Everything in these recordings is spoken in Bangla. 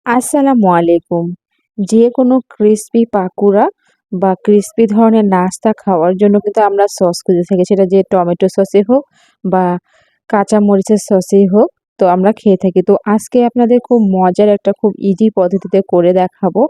আসসালামু আলাইকুম। যেকোনো ক্রিসপি পাকুড়া বা ক্রিসপি ধরনের নাস্তা খাওয়ার জন্য কিন্তু আমরা সস খুঁজে থাকি। সেটা যে টমেটো সসই হোক বা কাঁচা মরিচের সসই হোক, তো আমরা খেয়ে থাকি। তো আজকে আপনাদের খুব মজার একটা খুব ইজি পদ্ধতিতে করে দেখাবো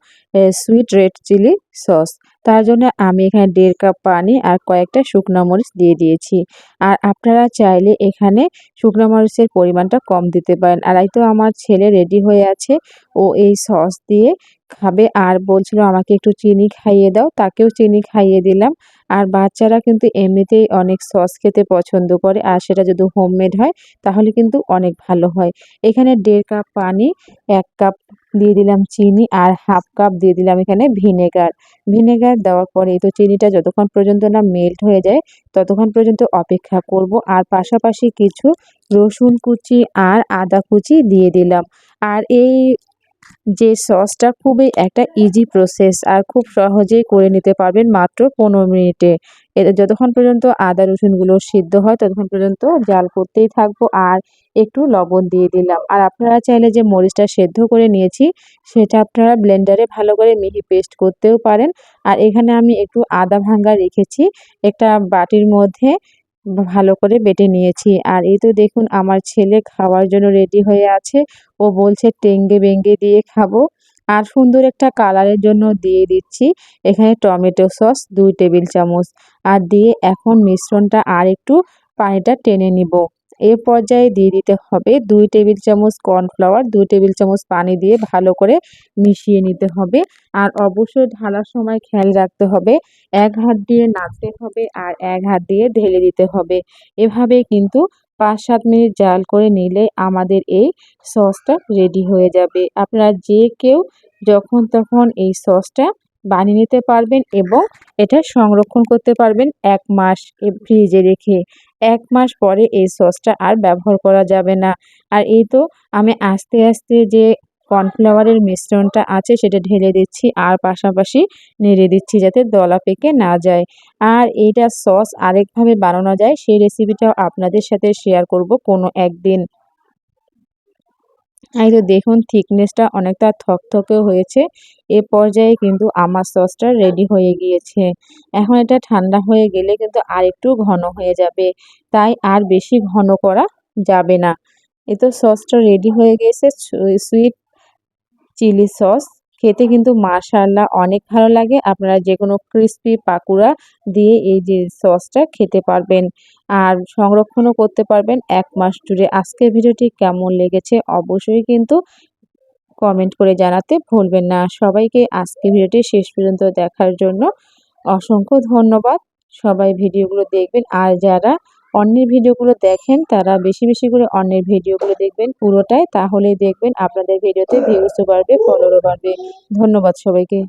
সুইট রেড চিলি সস। তার জন্য আমি এখানে ১.৫ কাপ পানি আর কয়েকটা শুকনা মরিচ দিয়ে দিয়েছি। আর আপনারা চাইলে এখানে শুকনা মরিচের পরিমাণটা কম দিতে পারেন। আর এই তো আমার ছেলে রেডি হয়ে আছে। ও এই সস দিয়ে খাবে আর বলছিল আমাকে একটু চিনি খাইয়ে দাও, তাকেও চিনি খাইয়ে দিলাম। আর বাচ্চারা কিন্তু এমনিতেই অনেক সস খেতে পছন্দ করে আর সেটা যদি হোমমেড হয় তাহলে কিন্তু অনেক ভালো হয়। এখানে ১.৫ কাপ পানি, ১ কাপ দিয়ে দিলাম চিনি আর 1/2 কাপ দিয়ে দিলাম এখানে ভিনেগার। ভিনেগার দেওয়ার পরে এই তো চিনিটা যতক্ষণ পর্যন্ত না মেল্ট হয়ে যায় ততক্ষণ পর্যন্ত অপেক্ষা করব। আর পাশাপাশি কিছু রসুন কুচি আর আদা কুচি দিয়ে দিলাম। আর এই যে সসটা খুবই একটা ইজি প্রসেস আর খুব সহজেই করে নিতে পারবেন মাত্র ১৫ মিনিটে। এটা যতক্ষণ পর্যন্ত আদা রসুনগুলো সিদ্ধ হয় ততক্ষণ পর্যন্ত জাল করতেই থাকবো আর একটু লবণ দিয়ে দিলাম। আর আপনারা চাইলে যে মরিচটা সেদ্ধ করে নিয়েছি সেটা আপনারা ব্লেন্ডারে ভালো করে মিহি পেস্ট করতেও পারেন। আর এখানে আমি একটু আদা ভাঙ্গা রেখেছি একটা বাটির মধ্যে ভালো করে বেটে নিয়েছি। আর এই তো দেখুন আমার ছেলে খাওয়ার জন্য রেডি হয়ে আছে। ও বলছে টেঙ্গে বেঙ্গে দিয়ে খাবো। আর সুন্দর একটা কালারের জন্য দিয়ে দিচ্ছি এখানে টমেটো সস ২ টেবিল চামচ। আর দিয়ে এখন মিশ্রণটা আর একটু পানিটা টেনে নিব। এ পর্যায়ে দিয়ে দিতে হবে ২ টেবিল চামচ কর্নফ্লাওয়ার, ২ টেবিল চামচ পানি দিয়ে ভালো করে মিশিয়ে নিতে হবে। আর অবশ্যই ঢালার সময় খেয়াল রাখতে হবে এক হাত দিয়ে নাড়তে হবে আর এক হাত দিয়ে ঢেলে দিতে হবে। এভাবে কিন্তু ৫-৭ মিনিট জাল করে নিলে আমাদের এই সসটা রেডি হয়ে যাবে। আপনারা যে কেউ যখন তখন এই সসটা বানিয়ে নিতে পারবেন এবং এটা সংরক্ষণ করতে পারবেন ১ মাস ফ্রিজে রেখে। ১ মাস পরে এই সসটা আর ব্যবহার করা যাবে না। আর এই তো আমি আস্তে, আস্তে যে কর্নফ্লাওয়ারের মিশ্রণটা আছে সেটা ঢেলে দিচ্ছি আর পাশাপাশি নেড়ে দিচ্ছি যাতে দলা পেকে না যায়। আর এইটা সস আরেকভাবে বানানো যায় সেই রেসিপিটাও আপনাদের সাথে শেয়ার করব কোনো একদিন। এই তো দেখুন থিকনেসটা অনেকটা থকথকে হয়েছে। এ পর্যায়ে কিন্তু আমার সসটা রেডি হয়ে গিয়েছে। এখন এটা ঠান্ডা হয়ে গেলে কিন্তু আরেকটু ঘন হয়ে যাবে। তাই আর বেশি ঘন করা যাবে না। এই তো সসটা রেডি হয়ে গেছে সুইট চিলি সস। খেতে কিন্তু মাশাআল্লাহ অনেক ভালো লাগে। আপনারা যেকোনো ক্রিসপি পাকুড়া দিয়ে এই যে সসটা খেতে পারবেন। আর সংরক্ষণও করতে পারবেন ১ মাস জুড়ে। আজকের ভিডিওটি কেমন লেগেছে অবশ্যই কিন্তু কমেন্ট করে জানাতে ভুলবেন না। সবাইকে আজকের ভিডিওটি শেষ পর্যন্ত দেখার জন্য অসংখ্য ধন্যবাদ। সবাই ভিডিওগুলো দেখবেন। আর যারা অন্যের ভিডিওগুলো দেখেন তারা বেশি, বেশি করে অন্যের ভিডিওগুলো দেখবেন পুরোটাই। তাহলেই দেখবেন আপনাদের ভিডিওতে ভিউজও বাড়বে, ফলোরও বাড়বে। ধন্যবাদ সবাইকে।